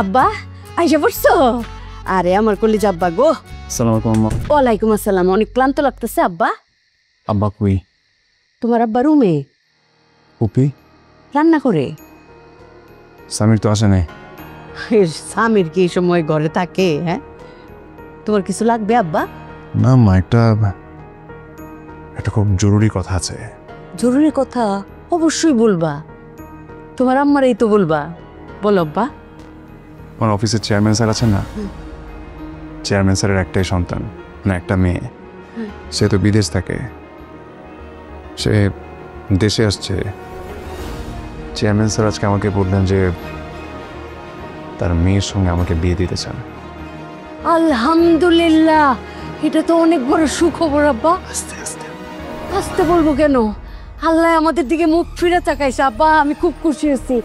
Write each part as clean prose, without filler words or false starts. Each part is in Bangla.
আব্বা আইসা পড়ছো? আরে আমার কলিজা আব্বা গো। আসসালামু আলাইকুম আম্মা। ওয়ালাইকুম আসসালাম। অনেক ক্লান্ত লাগতেছে আব্বা। আব্বা কই? তোমার আব্বা রুমে পুপি রান্না করে। সামির তো আসে নাই। স্বামীর কি সময় ঘরে থাকে? হ্যাঁ, তোমার কিছু লাগবে আব্বা? না মা, একটা খুব জরুরি কথা আছে। জরুরি কথা? অবশ্যই বলবা, তোমার আম্মারই তো বলবা। বলো আব্বা। আমার অফিসের চেয়ারম্যান স্যার আছেন না, চেয়ারম্যান স্যারের একটাই সন্তান, মানে একটা মেয়ে। সে তো বিদেশ থাকে, সে দেশে আসছে। চেয়ারম্যান স্যার আজকে আমাকে বললেন যে তার মেয়ের সঙ্গে আমাকে বিয়ে দিতে চান। আলহামদুলিল্লাহ, এটা তো অনেক বড় সুখবর আব্বা। আস্তে আস্তে আসতে বলবো কেন? আল্লাহ আমাদের দিকে মুখ ফিরে তাকাইছে আব্বা, আমি খুব খুশি হয়েছি।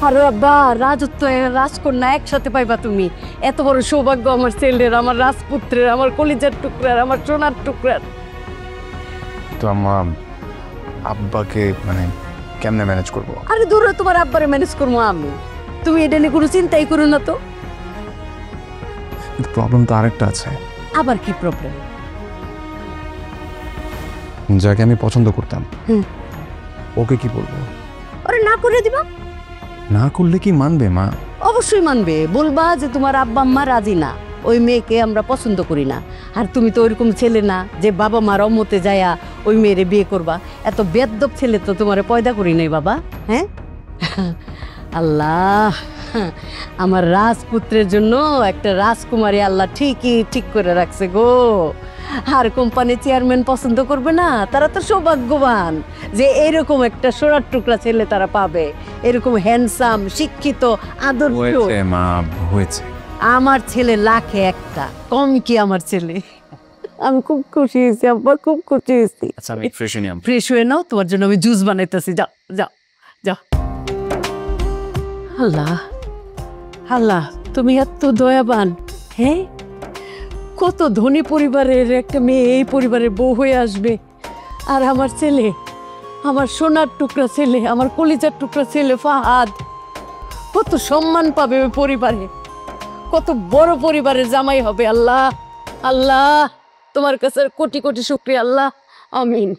আরে আব্বা, রাজত্ব রাজকন্যা একসাথে পাইবা তুমি। এত বড় সৌভাগ্য আমার ছেলের, আমার রাজপুত্রের, আমার কলিজার টুকরার, আমার সোনার টুকরার। তো আম্মা আব্বাকে মানে কেমনে ম্যানেজ করবো? আরে দূরে, তোমার আব্বারে ম্যানেজ করবো আমি। তুমি এটা নিয়ে কোনো চিন্তাই করো না তো। প্রবলেম তো আরেকটা আছে। আবার কি প্রবলেম? যাকে আমি পছন্দ করতাম ওকে কি বলবো? আরে না করে দিবা। না করলে কি মানবে মা? অবশ্যই মানবে। বলবা যে তোমার আব্বা আম্মা রাজি না, ওই মেয়েকে আমরা পছন্দ করি না। আর তুমি তো ওইরকম ছেলে না যে বাবা মার অমতে যায়া ওই মেয়েরে বিয়ে করবা। এত বেদ্যপ ছেলে তো তোমারে পয়দা করি নাই বাবা। হ্যাঁ, আল্লাহ আমার রাজপুত্রের জন্য একটা রাজকুমারী আল্লাহ ঠিকই ঠিক করে রাখছে গো। আর কোম্পানির চেয়ারম্যান পছন্দ করবে না? তারা তো সৌভাগ্যবান যে এরকম একটা সোনার টুকরা ছেলে তারা পাবে, এরকম হ্যান্ডসাম, শিক্ষিত, আদর্শ। মা হয়েছে। আমার ছেলে লাখে একটা, কম কি আমার ছেলে? আমি খুব খুশি হয়েছি আব্বা, খুব খুশি হয়েছি। আচ্ছা আমি ফ্রেশ হয়ে নিলাম। ফ্রেশ হয়ে নাও, তোমার জন্য আমি জুস বানাইতেছি। যাও যাও যাও। আল্লাহ আল্লাহ, তুমি এত দয়াবান। হ্যাঁ, কত ধনী পরিবারের একটা মেয়ে এই পরিবারের বউ হয়ে আসবে। আর আমার ছেলে, আমার সোনার টুকরা ছেলে, আমার কলিজার টুকরা ছেলে ফাহাদ কত সম্মান পাবে ওই পরিবারে, কত বড় পরিবারের জামাই হবে। আল্লাহ আল্লাহ, তোমার কাছে কোটি কোটি শুকরিয়া আল্লাহ। আমিন।